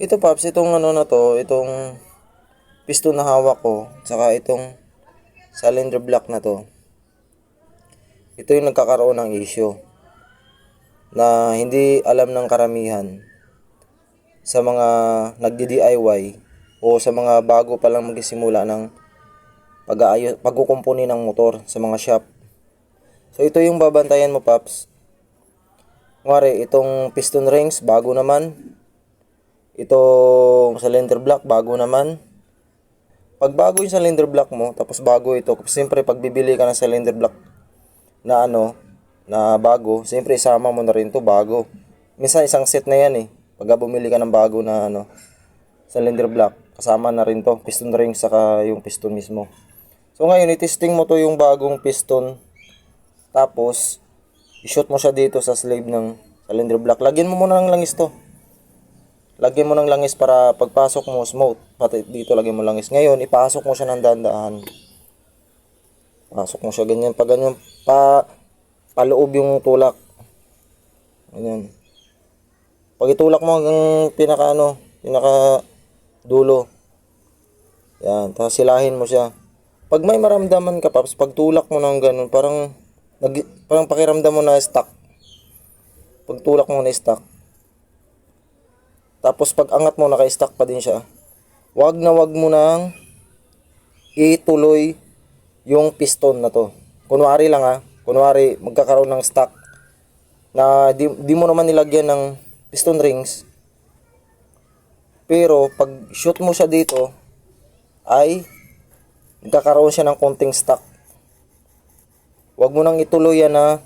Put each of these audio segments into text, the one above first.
Ito Paps, itong ano na to, itong piston na hawak ko, tsaka itong cylinder block na to. Ito yung nagkakaroon ng issue na hindi alam ng karamihan sa mga nagdi-DIY o sa mga bago pa lang magsisimula ng pag-aayos, pagkukumpuni ng motor sa mga shop. So ito yung babantayan mo Paps. Ngari, itong piston rings bago naman. Itong cylinder block bago naman. Pag bago yung cylinder block mo, tapos bago ito, siyempre pag bibili ka ng cylinder block na na bago, siyempre isama mo na rin to bago. Minsan isang set na yan eh. Pag bumili ka ng bago na cylinder block, kasama na rin to, piston ring saka yung piston mismo. So ngayon, i-testing mo to yung bagong piston. Tapos, i-shoot mo siya dito sa sleeve ng cylinder block. Lagyan mo muna ng langis to. Lagyan mo ng langis para pagpasok mo smooth. Pati dito lagyan mo langis. Ngayon, ipasok mo siya ng dahan-dahan. Pasok mo siya ganyan. Pag ganyan, paloob yung tulak. Ganyan. Pag itulak mo hanggang pinaka dulo. Yan. Tapos silahin mo siya. Pag may maramdaman ka, Paps, pag tulak mo ng ganun, parang pakiramdam mo na stuck. Pag tulak mo na stuck. Tapos pag angat mo, naka-stuck pa din siya. Wag mo nang ituloy yung piston na to. Kunwari lang kunwari magkakaroon ng stuck na di mo naman nilagyan ng piston rings. Pero pag shoot mo siya dito, ay magkakaroon siya ng konting stuck. Wag mo nang ituloy yan na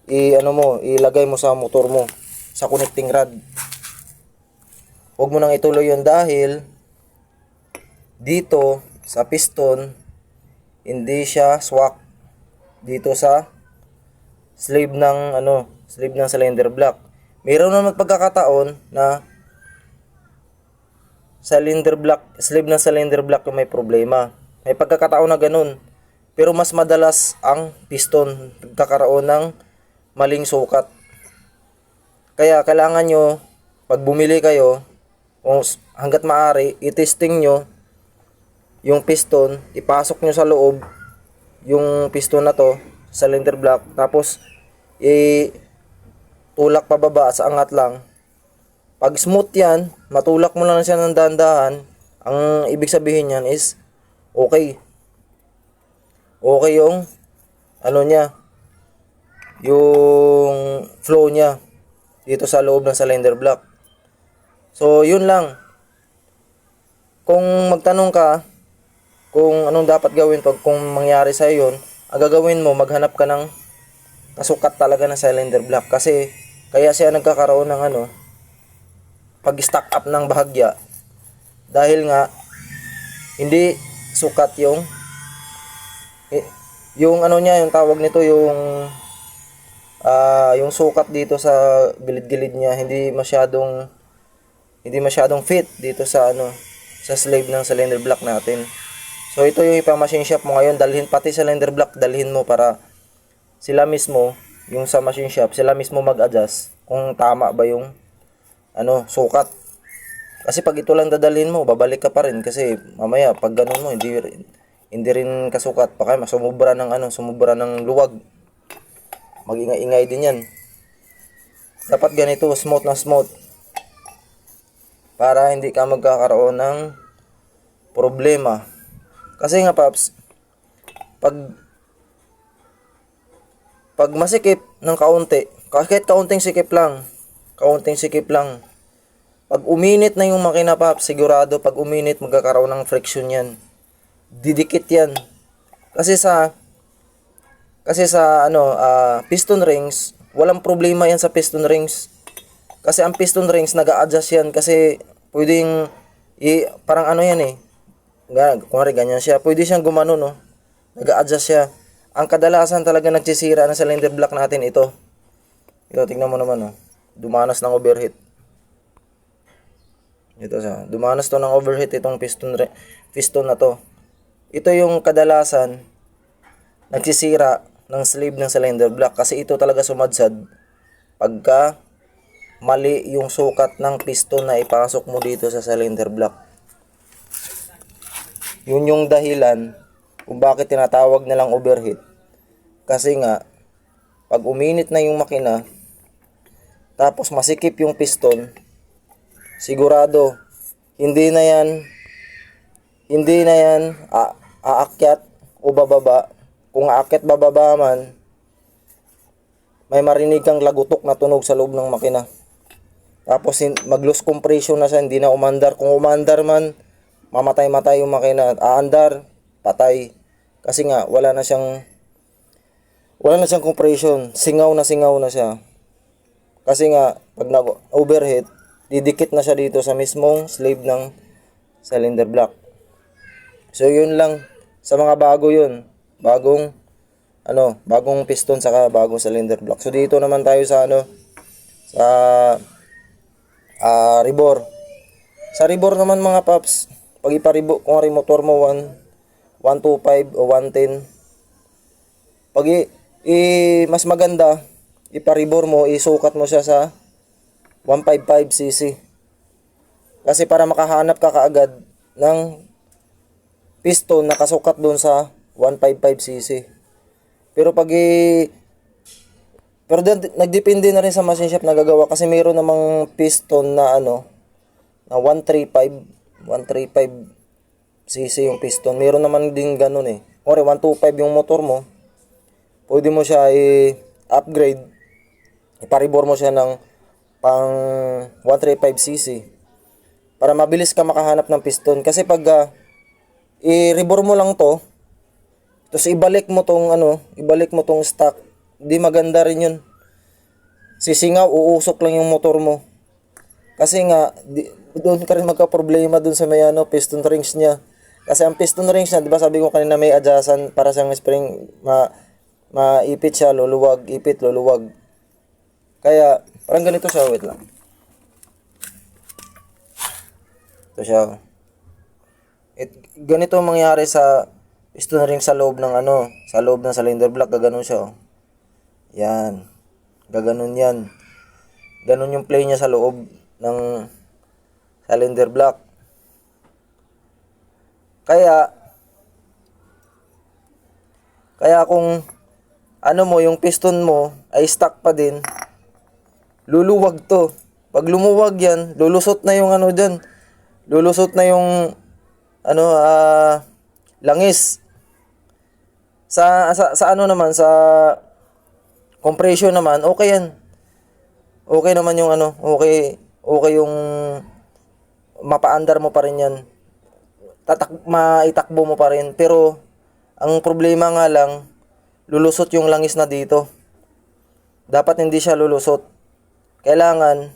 ilagay mo sa motor mo, sa connecting rod. Huwag mo nang ituloy yun dahil dito sa piston hindi siya swak dito sa sleeve ng cylinder block. Mayroon naman pagkakataon na sleeve ng cylinder block yung may problema. May pagkakataon na ganun. Pero mas madalas ang piston nagkakaroon ng maling sukat. Kaya kailangan nyo, pag bumili kayo, hanggat maaari, i-testing nyo yung piston, ipasok nyo sa loob yung piston na to, cylinder block, tapos tulak pababa sa angat lang. Pag smooth yan, matulak mo lang siya ng dahan-dahan, ang ibig sabihin yan is okay. Okay yung yung flow niya dito sa loob ng cylinder block. So, yun lang. Kung magtanong ka kung anong dapat gawin kung mangyari sa yun, ang gagawin mo, maghanap ka ng kasukat talaga ng cylinder block. Kasi, kaya siya nagkakaroon ng pag-stack up ng bahagya. Dahil nga, hindi sukat yung yung tawag nito, yung sukat dito sa gilid-gilid niya hindi masyadong fit dito sa sa sleeve ng cylinder block natin. So ito yung ipa-machine shop mo ngayon, dalhin pati cylinder block, dalhin mo para sila mismo, yung sa machine shop, sila mismo mag-adjust kung tama ba yung sukat. Kasi pag ito lang dadalhin mo, babalik ka pa rin kasi mamaya pag ganun mo hindi rin kasukat, baka sumubra ng luwag. Mag-ingay-ingay din yan. Dapat ganito, smooth na smooth. Para hindi ka magkakaroon ng problema. Kasi nga Paps, pag masikip ng kaunti, kahit kaunting sikip lang, pag uminit na yung makina Paps, sigurado pag uminit magkakaroon ng friction yan. Didikit yan. Kasi sa piston rings, walang problema yan sa piston rings. Kasi ang piston rings nag-a-adjust yan kasi pwedeng parang yan eh. Kung ganyan siya, pwede siyang gumano Nag-a-adjust siya. Ang kadalasan talaga nagsisira ng cylinder block natin ito. Ito tingnan mo naman Dumanas ng overheat. Ito siya. Dumanas to ng overheat itong piston na to. Ito yung kadalasan nagsisira ng sleeve ng cylinder block kasi ito talaga sumadsad pagka mali yung sukat ng piston na ipasok mo dito sa cylinder block. Yun yung dahilan kung bakit tinatawag nilang overheat. Kasi nga, pag uminit na yung makina, tapos masikip yung piston, sigurado, hindi na yan aakyat o bababa. Kung aakyat bababa man, may marinig kang lagutok na tunog sa loob ng makina. Tapos mag-lose compression na siya, hindi na umandar. Kung umandar man, mamatay-matay yung makina. Aandar, patay. Kasi nga, wala na siyang compression. Singaw na siya. Kasi nga, pag nag-overheat, didikit na siya dito sa mismong sleeve ng cylinder block. So, yun lang. Sa mga bago yun. Bagong piston saka bagong cylinder block. So, dito naman tayo sa ribor. Sa ribor naman mga paps, pag iparibor, kung motor mo 125 o 110, pag mas maganda, iparibor mo, isukat mo siya sa 155cc. Kasi para makahanap ka kaagad ng piston na kasukat doon sa 155cc. Pero nagdepende na rin sa machine shop na gagawa kasi mayroon namang piston na na 135cc yung piston. Mayroon naman din ganun eh. Kung 125 yung motor mo, pwede mo siya i-upgrade. Iparibor mo siya ng pang 135cc para mabilis ka makahanap ng piston. Kasi pag i-rebore mo lang to, tapos ibalik mo tong stock, di maganda rin yun. Sisingaw, uusok lang yung motor mo. Kasi nga, doon ka rin magka-problema doon sa may piston rings niya. Kasi ang piston rings niya, di ba sabi ko kanina may adjustan para sa spring, maipit siya, luluwag, ipit, luluwag. Kaya, parang ganito siya, wait lang. Ito siya. Ganito ang mangyari sa piston ring sa loob ng sa loob ng cylinder block, gaganon siya. Yan. Gaganon yan. Ganon yung play niya sa loob ng cylinder block. Kaya kung yung piston mo ay stuck pa din, luluwag to. Pag lumuwag yan, lulusot na yung dyan. Lulusot na yung langis. Sa sa compression naman, okay yan. Okay naman yung okay yung mapaandar mo pa rin yan. Maitakbo mo pa rin. Pero, ang problema nga lang, lulusot yung langis na dito. Dapat hindi siya lulusot. Kailangan,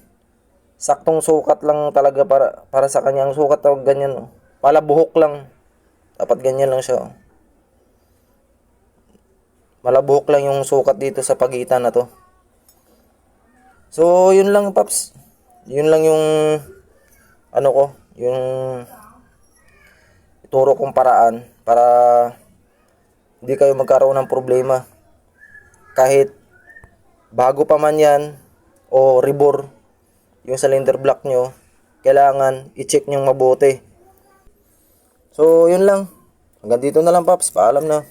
saktong sukat lang talaga para sa kanya. Ang sukat tawag ganyan. Malabuhok lang. Dapat ganyan lang siya. Malabuhok lang yung sukat dito sa pagitan na to. So, yun lang, paps. Yun lang yung yung ituro kong paraan para hindi kayo magkaroon ng problema. Kahit bago pa man yan o rebore yung cylinder block nyo, kailangan i-check nyo mabuti. So, yun lang. Hanggang dito na lang, paps. Paalam na.